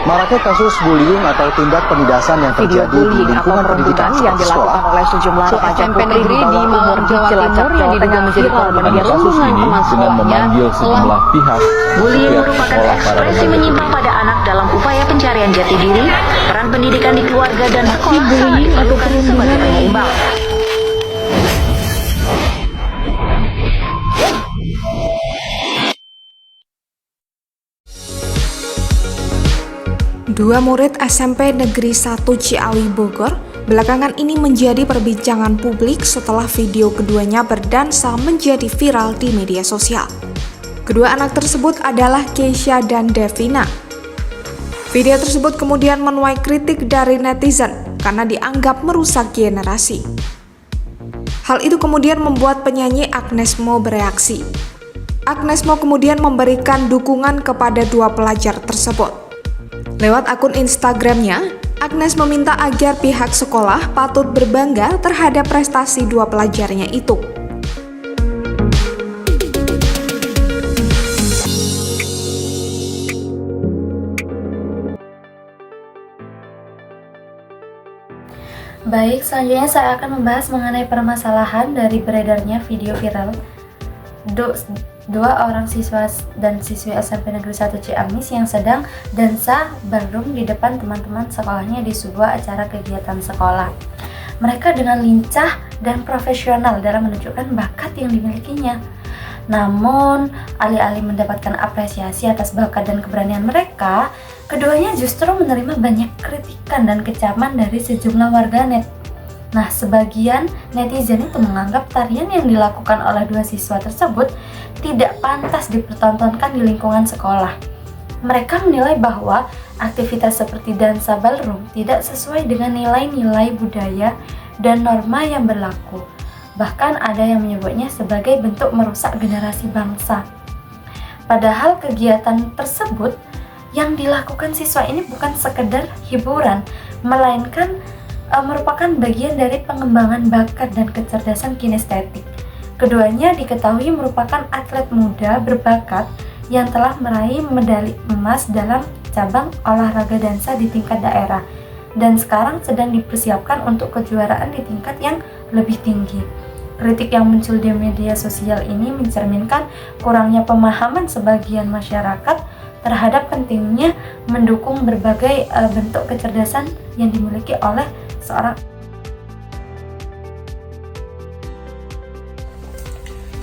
Maraknya kasus bullying atau tindak penindasan yang terjadi di lingkungan pendidikan yang dilakukan oleh sejumlah remaja SMP negeri di Bogor, Jawa Timur yang diduga menjadi korban perundungan teman sekolahnya sejumlah pihak. Bullying merupakan ekspresi menyimpang pada anak dalam upaya pencarian jati diri, peran pendidikan di keluarga dan sekolah sangat diperlukan sebagai penyeimbang. Dua murid SMP Negeri 1 Ciawi Bogor belakangan ini menjadi perbincangan publik setelah video keduanya berdansa menjadi viral di media sosial. Kedua anak tersebut adalah Keisha dan Devina. Video tersebut kemudian menuai kritik dari netizen karena dianggap merusak generasi. Hal itu kemudian membuat penyanyi Agnes Mo bereaksi. Agnes Mo kemudian memberikan dukungan kepada dua pelajar tersebut. Lewat akun Instagramnya, Agnes meminta agar pihak sekolah patut berbangga terhadap prestasi dua pelajarnya itu. Baik, selanjutnya saya akan membahas mengenai permasalahan dari beredarnya video viral dua orang siswa dan siswi SMP Negeri 1 Ciamis yang sedang dansa ballroom di depan teman-teman sekolahnya di sebuah acara kegiatan sekolah. Mereka dengan lincah dan profesional dalam menunjukkan bakat yang dimilikinya. Namun, alih-alih mendapatkan apresiasi atas bakat dan keberanian mereka, keduanya justru menerima banyak kritikan dan kecaman dari sejumlah warganet. Nah, sebagian netizen itu menganggap tarian yang dilakukan oleh dua siswa tersebut tidak pantas dipertontonkan di lingkungan sekolah. Mereka menilai bahwa aktivitas seperti dansa ballroom tidak sesuai dengan nilai-nilai budaya dan norma yang berlaku. Bahkan ada yang menyebutnya sebagai bentuk merusak generasi bangsa. Padahal kegiatan tersebut yang dilakukan siswa ini bukan sekedar hiburan, melainkan merupakan bagian dari pengembangan bakat dan kecerdasan kinestetik. Keduanya diketahui merupakan atlet muda berbakat yang telah meraih medali emas dalam cabang olahraga dansa di tingkat daerah dan sekarang sedang dipersiapkan untuk kejuaraan di tingkat yang lebih tinggi. Kritik yang muncul di media sosial ini mencerminkan kurangnya pemahaman sebagian masyarakat terhadap pentingnya mendukung berbagai bentuk kecerdasan yang dimiliki oleh seorang.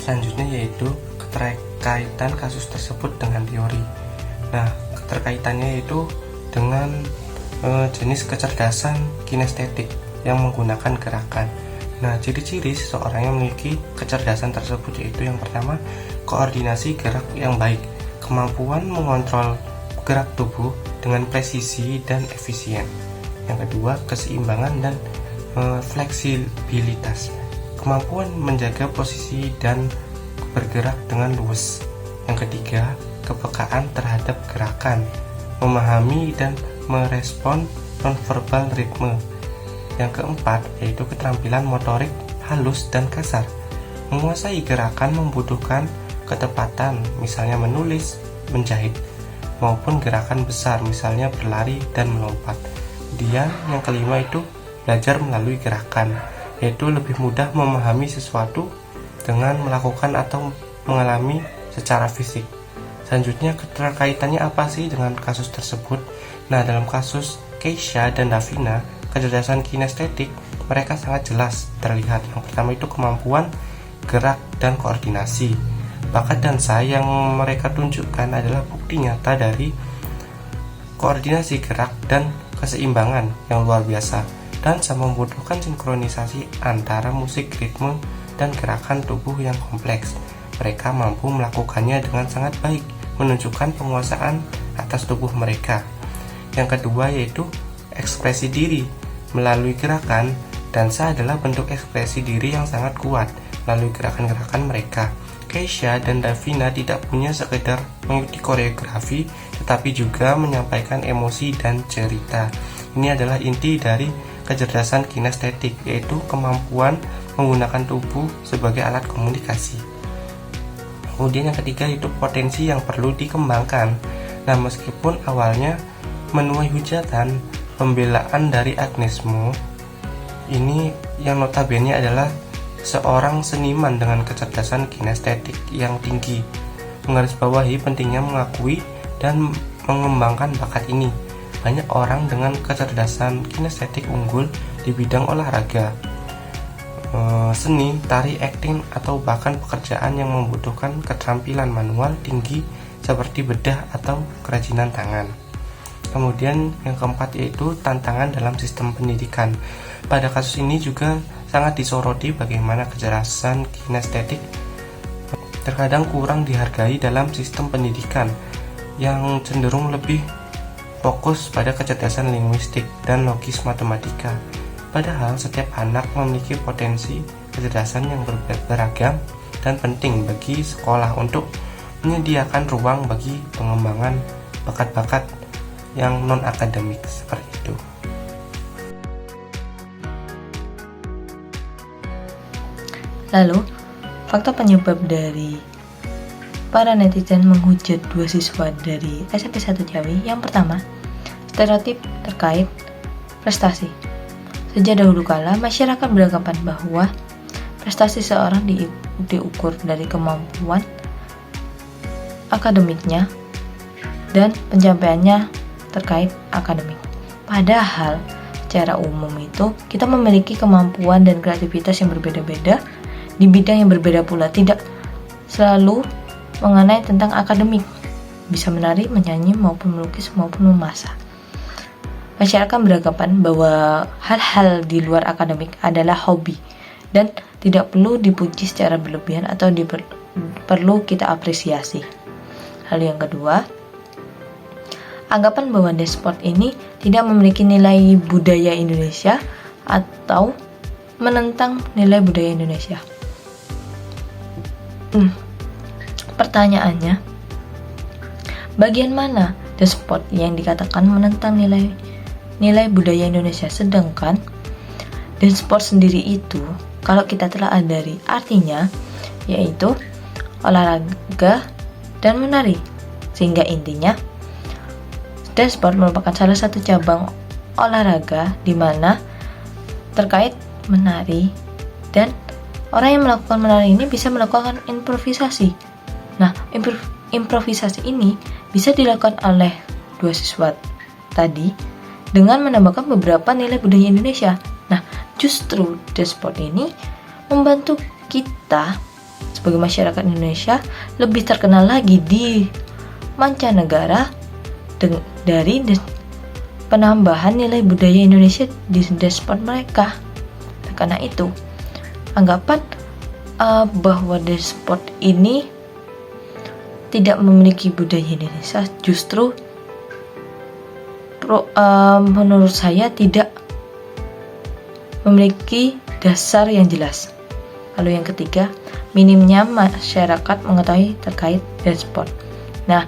Selanjutnya yaitu keterkaitan kasus tersebut dengan teori. Nah, keterkaitannya yaitu dengan jenis kecerdasan kinestetik yang menggunakan gerakan. Nah, ciri-ciri seseorang yang memiliki kecerdasan tersebut yaitu yang pertama, koordinasi gerak yang baik, kemampuan mengontrol gerak tubuh dengan presisi dan efisien. Yang kedua, keseimbangan dan fleksibilitas, kemampuan menjaga posisi dan bergerak dengan luwes. Yang ketiga, kepekaan terhadap gerakan, memahami dan merespon nonverbal ritme. Yang keempat, yaitu keterampilan motorik halus dan kasar. Menguasai gerakan membutuhkan ketepatan, misalnya menulis, menjahit, maupun gerakan besar, misalnya berlari dan melompat. Kemudian yang kelima itu belajar melalui gerakan, yaitu lebih mudah memahami sesuatu dengan melakukan atau mengalami secara fisik. Selanjutnya, keterkaitannya apa sih dengan kasus tersebut? Nah, dalam kasus Keisha dan Devina, kecerdasan kinestetik mereka sangat jelas terlihat. Yang pertama itu kemampuan gerak dan koordinasi. Bakat dansa yang mereka tunjukkan adalah bukti nyata dari koordinasi gerak dan keseimbangan yang luar biasa. Dansa membutuhkan sinkronisasi antara musik, ritme, dan gerakan tubuh yang kompleks. Mereka mampu melakukannya dengan sangat baik, menunjukkan penguasaan atas tubuh mereka. Yang kedua yaitu ekspresi diri. Melalui gerakan, Dansa adalah bentuk ekspresi diri yang sangat kuat melalui gerakan-gerakan mereka. Keisha dan Davina tidak punya sekedar mengikuti koreografi, tetapi juga menyampaikan emosi dan cerita. Ini adalah inti dari kecerdasan kinestetik, yaitu kemampuan menggunakan tubuh sebagai alat komunikasi. Kemudian yang ketiga itu potensi yang perlu dikembangkan. Nah, meskipun awalnya menuai hujatan, pembelaan dari Agnes Mo ini yang notabene adalah seorang seniman dengan kecerdasan kinestetik yang tinggi, menggarisbawahi pentingnya mengakui dan mengembangkan bakat ini. Banyak orang dengan kecerdasan kinestetik unggul di bidang olahraga, seni, tari, akting, atau bahkan pekerjaan yang membutuhkan keterampilan manual tinggi seperti bedah atau kerajinan tangan. Kemudian yang keempat yaitu tantangan dalam sistem pendidikan. Pada kasus ini juga sangat disoroti bagaimana kecerdasan kinestetik terkadang kurang dihargai dalam sistem pendidikan yang cenderung lebih fokus pada kecerdasan linguistik dan logis matematika. Padahal setiap anak memiliki potensi kecerdasan yang beragam dan penting bagi sekolah untuk menyediakan ruang bagi pengembangan bakat-bakat yang non-akademik seperti itu. Lalu, faktor penyebab dari para netizen menghujat 2 siswa dari SMP 1 Ciawi. Yang pertama, stereotip terkait prestasi. Sejak dahulu kala, masyarakat beranggapan bahwa prestasi seorang diukur dari kemampuan akademiknya dan pencapaiannya terkait akademik. Padahal, secara umum itu kita memiliki kemampuan dan kreativitas yang berbeda-beda di bidang yang berbeda pula, tidak selalu mengenai tentang akademik, bisa menari, menyanyi, maupun melukis, maupun memasak. Masyarakat beranggapan bahwa hal-hal di luar akademik adalah hobi dan tidak perlu dipuji secara berlebihan atau perlu kita apresiasi. Hal yang kedua, anggapan bahwa despot ini tidak memiliki nilai budaya Indonesia atau menentang nilai budaya Indonesia. Pertanyaannya, bagian mana despot yang dikatakan menentang nilai budaya Indonesia? Sedangkan despot sendiri itu, kalau kita telah dari artinya, yaitu olahraga dan menari. Sehingga intinya, despot merupakan salah satu cabang olahraga di mana terkait menari, dan orang yang melakukan menari ini bisa melakukan improvisasi. Nah, improvisasi ini bisa dilakukan oleh 2 siswa tadi dengan menambahkan beberapa nilai budaya Indonesia. Nah, justru despot ini membantu kita sebagai masyarakat Indonesia lebih terkenal lagi di mancanegara dari penambahan nilai budaya Indonesia di despot mereka. Karena itu, anggapan bahwa despot ini tidak memiliki budaya Indonesia justru menurut saya tidak memiliki dasar yang jelas. Lalu yang ketiga, minimnya masyarakat mengetahui terkait despot. Nah,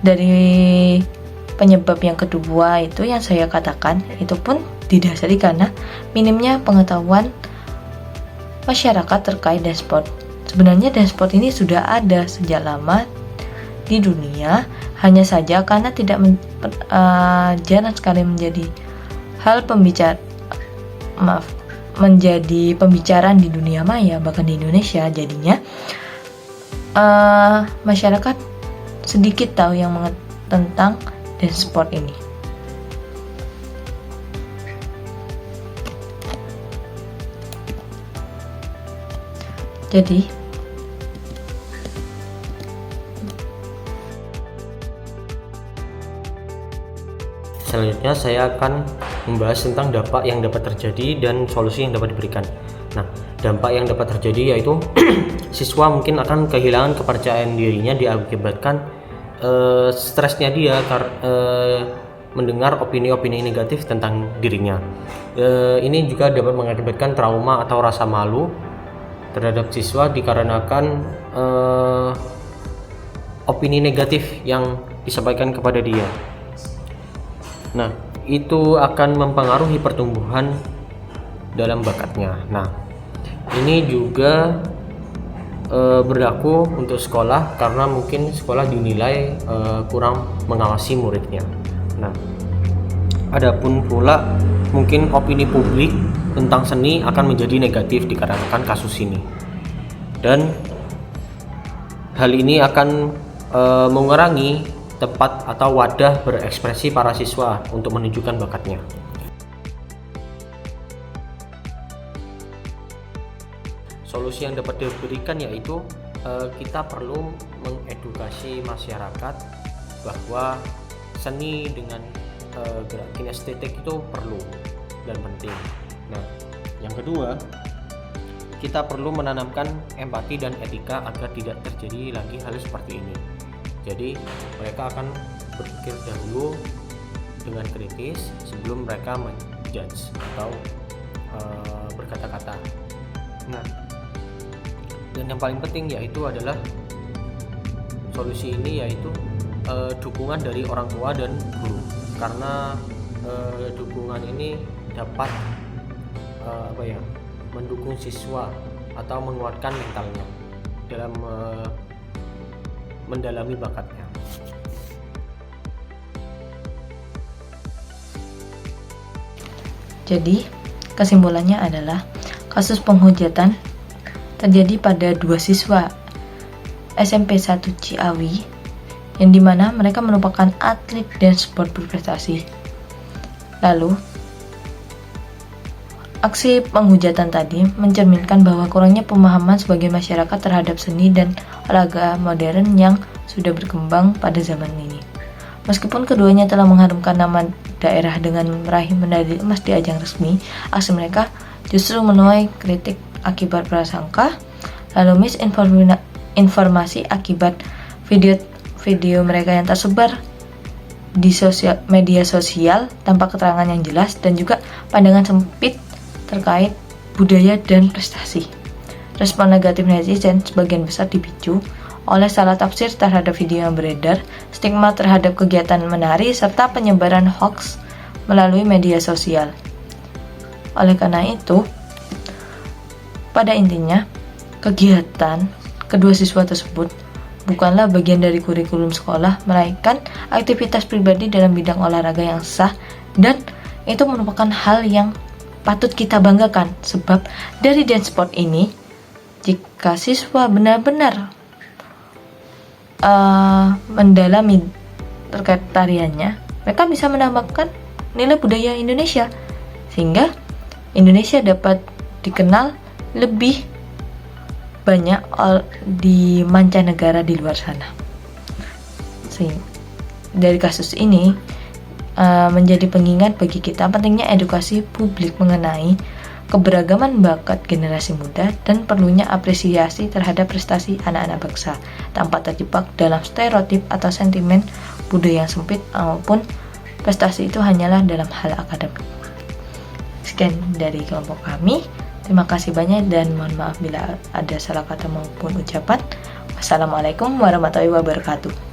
dari penyebab yang kedua itu yang saya katakan, itu pun didasari karena minimnya pengetahuan masyarakat terkait despot. Sebenarnya despot ini sudah ada sejak lama di dunia, hanya saja karena tidak jarang sekali menjadi menjadi pembicaraan di dunia maya, bahkan di Indonesia. Jadinya masyarakat sedikit tahu yang tentang despot ini. Jadi selanjutnya saya akan membahas tentang dampak yang dapat terjadi dan solusi yang dapat diberikan. Nah, dampak yang dapat terjadi yaitu siswa mungkin akan kehilangan kepercayaan dirinya diakibatkan stresnya dia mendengar opini-opini negatif tentang dirinya. Ini juga dapat mengakibatkan trauma atau rasa malu terhadap siswa dikarenakan opini negatif yang disampaikan kepada dia. Nah, itu akan mempengaruhi pertumbuhan dalam bakatnya. Nah, ini juga berlaku untuk sekolah karena mungkin sekolah dinilai kurang mengawasi muridnya. Nah, adapun pula mungkin opini publik tentang seni akan menjadi negatif dikarenakan kasus ini, dan hal ini akan mengurangi tempat atau wadah berekspresi para siswa untuk menunjukkan bakatnya. Solusi yang dapat diberikan yaitu kita perlu mengedukasi masyarakat bahwa seni dengan gerak kinestetik itu perlu dan penting. Nah, yang kedua, kita perlu menanamkan empati dan etika agar tidak terjadi lagi hal seperti ini. Jadi mereka akan berpikir dahulu dengan kritis sebelum mereka menjudge atau berkata-kata. Nah, dan yang paling penting yaitu adalah solusi ini yaitu dukungan dari orang tua dan guru, karena dukungan ini dapat mendukung siswa atau menguatkan mentalnya dalam mendalami bakatnya. Jadi, kesimpulannya adalah kasus penghujatan terjadi pada 2 siswa SMP 1 Ciawi yang dimana mereka merupakan atlet dan sport berprestasi. Lalu, aksi penghujatan tadi mencerminkan bahwa kurangnya pemahaman sebagian masyarakat terhadap seni dan olahraga modern yang sudah berkembang pada zaman ini. Meskipun keduanya telah mengharumkan nama daerah dengan meraih medali emas di ajang resmi, aksi mereka justru menuai kritik akibat prasangka, lalu misinformasi akibat video mereka yang tersebar di media sosial tanpa keterangan yang jelas, dan juga pandangan sempit terkait budaya dan prestasi. Respon negatif netizen sebagian besar dipicu oleh salah tafsir terhadap video yang beredar, stigma terhadap kegiatan menari, serta penyebaran hoax melalui media sosial. Oleh karena itu, pada intinya, kegiatan kedua siswa tersebut bukanlah bagian dari kurikulum sekolah, melainkan aktivitas pribadi dalam bidang olahraga yang sah, dan itu merupakan hal yang patut kita banggakan, sebab dari dance sport ini, jika siswa benar-benar mendalami terkait tariannya, mereka bisa menambahkan nilai budaya Indonesia, sehingga Indonesia dapat dikenal lebih banyak di mancanegara di luar sana. Dari kasus ini menjadi pengingat bagi kita pentingnya edukasi publik mengenai keberagaman bakat generasi muda dan perlunya apresiasi terhadap prestasi anak-anak bangsa tanpa terjebak dalam stereotip atau sentimen budaya yang sempit maupun prestasi itu hanyalah dalam hal akademik. Sekian dari kelompok kami. Terima kasih banyak dan mohon maaf bila ada salah kata maupun ucapan. Wassalamualaikum warahmatullahi wabarakatuh.